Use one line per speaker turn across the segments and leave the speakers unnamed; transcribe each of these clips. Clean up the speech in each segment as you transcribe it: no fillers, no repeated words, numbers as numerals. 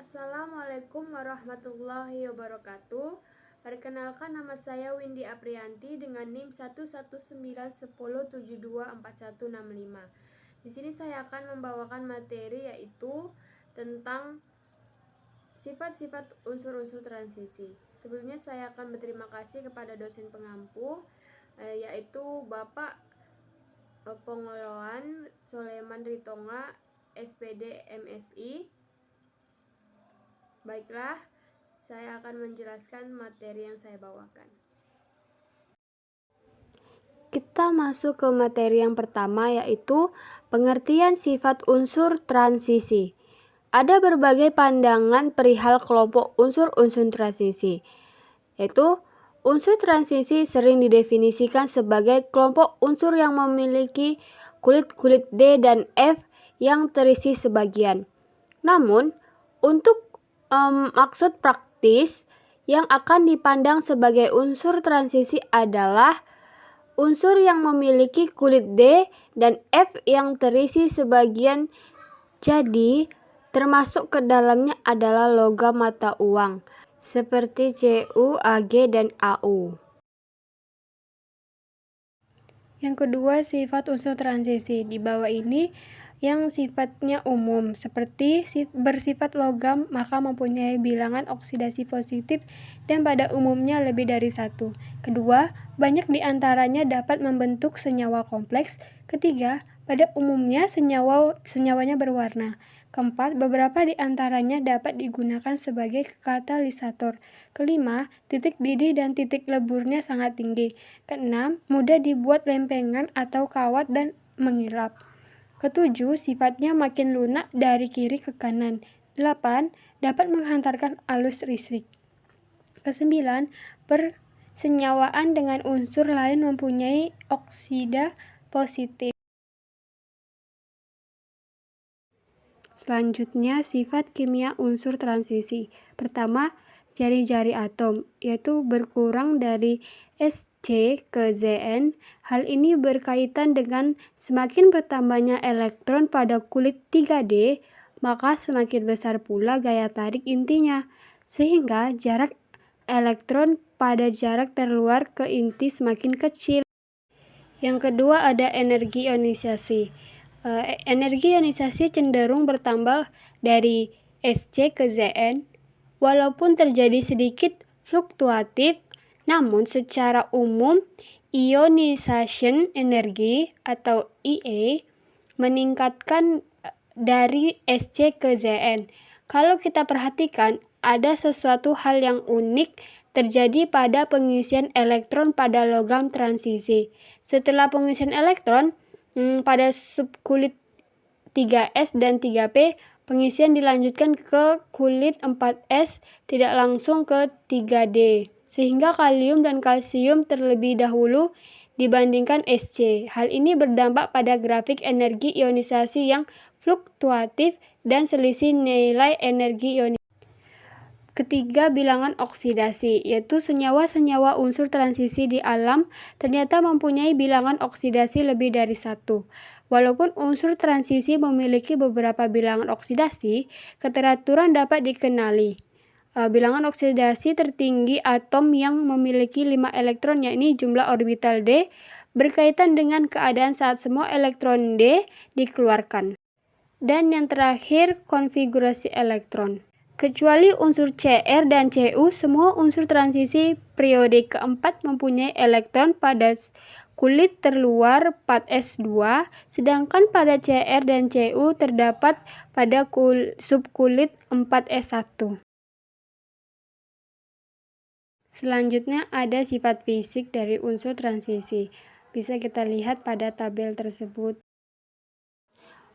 Assalamualaikum warahmatullahi wabarakatuh. Perkenalkan, nama saya Windy Aprianti dengan NIM 11910724165. Di sini saya akan membawakan materi yaitu tentang sifat-sifat unsur-unsur transisi. Sebelumnya saya akan berterima kasih kepada dosen pengampu yaitu Bapak Pongoloan Soleman Ritonga, SPD MSI. Baiklah, saya akan menjelaskan materi yang saya bawakan. Kita masuk ke materi yang pertama, yaitu pengertian sifat unsur transisi. Ada berbagai pandangan perihal kelompok unsur-unsur transisi, yaitu unsur transisi sering didefinisikan sebagai kelompok unsur yang memiliki kulit-kulit D dan F yang terisi sebagian. Namun, untuk maksud praktis yang akan dipandang sebagai unsur transisi adalah unsur yang memiliki kulit D dan F yang terisi sebagian. Jadi, termasuk ke dalamnya adalah logam mata uang seperti Cu, Ag, dan Au. Yang kedua, sifat unsur transisi. Di bawah ini yang sifatnya umum, seperti bersifat logam maka mempunyai bilangan oksidasi positif dan pada umumnya lebih dari satu. Kedua, banyak di antaranya dapat membentuk senyawa kompleks. Ketiga, pada umumnya senyawanya berwarna. Keempat, beberapa di antaranya dapat digunakan sebagai katalisator. Kelima, titik didih dan titik leburnya sangat tinggi. Keenam, mudah dibuat lempengan atau kawat dan mengilap. Ketujuh, sifatnya makin lunak dari kiri ke kanan. 8. Dapat menghantarkan arus listrik. Kesembilan, persenyawaan dengan unsur lain mempunyai oksida positif. Selanjutnya, sifat kimia unsur transisi. Pertama, jari-jari atom, yaitu berkurang dari Sc ke Zn. Hal ini berkaitan dengan semakin bertambahnya elektron pada kulit 3D, maka semakin besar pula gaya tarik intinya, sehingga jarak elektron pada jarak terluar ke inti semakin kecil. Yang kedua, ada energi ionisasi. Energi ionisasi cenderung bertambah dari Sc ke Zn, walaupun terjadi sedikit fluktuatif, namun secara umum ionization energy atau Ia meningkatkan dari Sc ke Zn. Kalau kita perhatikan, ada sesuatu hal yang unik terjadi pada pengisian elektron pada logam transisi. Setelah pengisian elektron pada subkulit 3s dan 3p, pengisian dilanjutkan ke kulit 4s, tidak langsung ke 3d, sehingga kalium dan kalsium terlebih dahulu dibandingkan Sc. Hal ini berdampak pada grafik energi ionisasi yang fluktuatif dan selisih nilai energi ionisasi. Ketiga, bilangan oksidasi, yaitu senyawa-senyawa unsur transisi di alam ternyata mempunyai bilangan oksidasi lebih dari satu. Walaupun unsur transisi memiliki beberapa bilangan oksidasi, keteraturan dapat dikenali. Bilangan oksidasi tertinggi atom yang memiliki 5 elektron, yakni jumlah orbital D, berkaitan dengan keadaan saat semua elektron D dikeluarkan. Dan yang terakhir, konfigurasi elektron. Kecuali unsur Cr dan Cu, semua unsur transisi periode keempat mempunyai elektron pada kulit terluar 4s2, sedangkan pada Cr dan Cu terdapat pada subkulit 4s1. Selanjutnya ada sifat fisik dari unsur transisi. Bisa kita lihat pada tabel tersebut.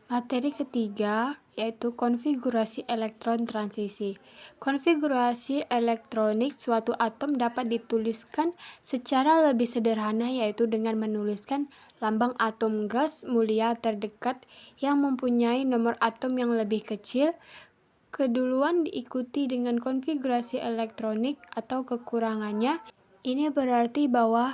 Materi ketiga yaitu konfigurasi elektron transisi. Konfigurasi elektronik suatu atom dapat dituliskan secara lebih sederhana, yaitu dengan menuliskan lambang atom gas mulia terdekat yang mempunyai nomor atom yang lebih kecil, keduluan diikuti dengan konfigurasi elektronik atau kekurangannya. Ini berarti bahwa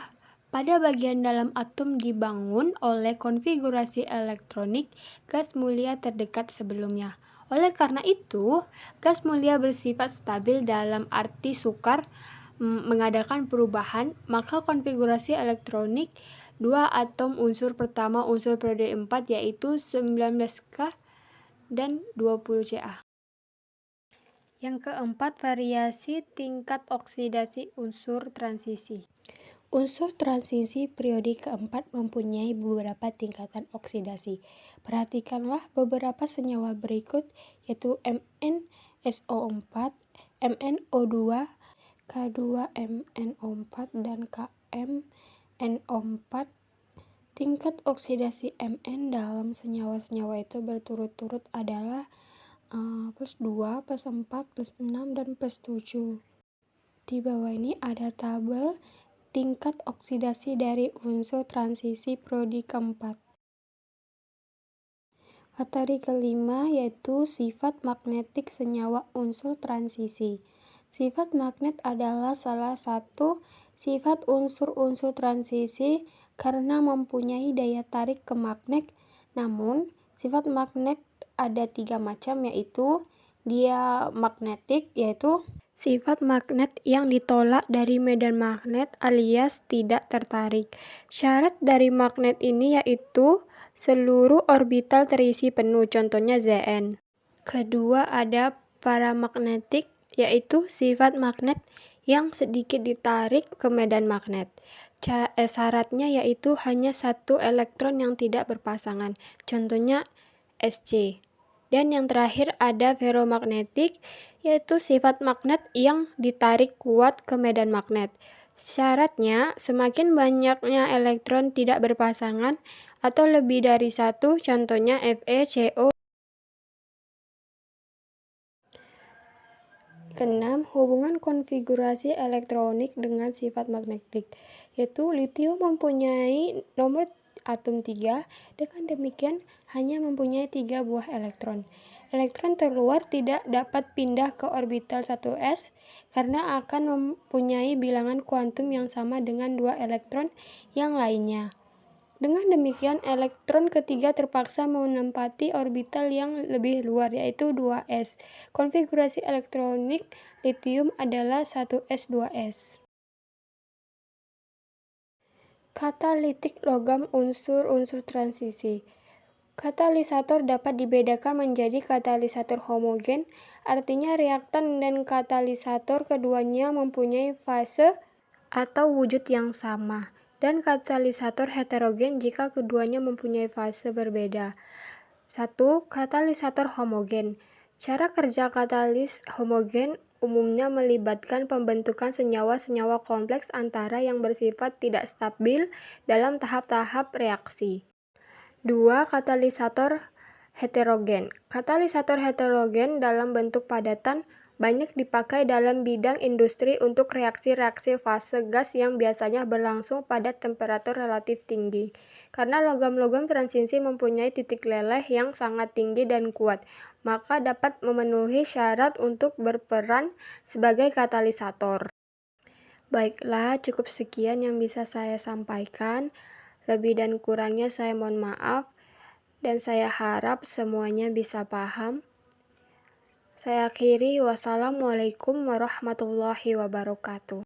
pada bagian dalam atom dibangun oleh konfigurasi elektronik gas mulia terdekat sebelumnya. Oleh karena itu, gas mulia bersifat stabil dalam arti sukar mengadakan perubahan, maka konfigurasi elektronik dua atom unsur pertama unsur periode 4 yaitu 19K dan 20Ca. Yang keempat, variasi tingkat oksidasi unsur transisi. Unsur transisi periode keempat mempunyai beberapa tingkatan oksidasi. Perhatikanlah beberapa senyawa berikut, yaitu MnSO4, MnO2, K2MnO4, dan KMnO4. Tingkat oksidasi Mn dalam senyawa-senyawa itu berturut-turut adalah plus 2, plus 4, plus 6, dan plus 7. Di bawah ini ada tabel tingkat oksidasi dari unsur transisi periode keempat. Materi kelima yaitu sifat magnetik senyawa unsur transisi. Sifat magnet adalah salah satu sifat unsur-unsur transisi karena mempunyai daya tarik ke magnet. Namun, sifat magnet ada 3 macam, yaitu diamagnetik, yaitu sifat magnet yang ditolak dari medan magnet alias tidak tertarik. Syarat dari magnet ini yaitu seluruh orbital terisi penuh, contohnya Zn. Kedua, ada paramagnetik, yaitu sifat magnet yang sedikit ditarik ke medan magnet. Syaratnya yaitu hanya satu elektron yang tidak berpasangan, contohnya Sc. Dan yang terakhir ada ferromagnetik, yaitu sifat magnet yang ditarik kuat ke medan magnet. Syaratnya, semakin banyaknya elektron tidak berpasangan atau lebih dari satu, contohnya FeCO. Keenam, hubungan konfigurasi elektronik dengan sifat magnetik, yaitu litium mempunyai nomor atom 3, dengan demikian hanya mempunyai 3 buah elektron. Elektron terluar tidak dapat pindah ke orbital 1s karena akan mempunyai bilangan kuantum yang sama dengan 2 elektron yang lainnya. Dengan demikian, elektron ketiga terpaksa menempati orbital yang lebih luar, yaitu 2s. Konfigurasi elektronik litium adalah 1s2s. Katalitik logam unsur-unsur transisi. Katalisator dapat dibedakan menjadi katalisator homogen, artinya reaktan dan katalisator keduanya mempunyai fase atau wujud yang sama, dan katalisator heterogen jika keduanya mempunyai fase berbeda. 1. Katalisator homogen. Cara kerja katalis homogen umumnya melibatkan pembentukan senyawa-senyawa kompleks antara yang bersifat tidak stabil dalam tahap-tahap reaksi. 2. Katalisator heterogen. Katalisator heterogen dalam bentuk padatan banyak dipakai dalam bidang industri untuk reaksi-reaksi fase gas yang biasanya berlangsung pada temperatur relatif tinggi. Karena logam-logam transisi mempunyai titik leleh yang sangat tinggi dan kuat, maka dapat memenuhi syarat untuk berperan sebagai katalisator. Baiklah, cukup sekian yang bisa saya sampaikan. Lebih dan kurangnya saya mohon maaf, dan saya harap semuanya bisa paham. Saya akhiri, wassalamualaikum warahmatullahi wabarakatuh.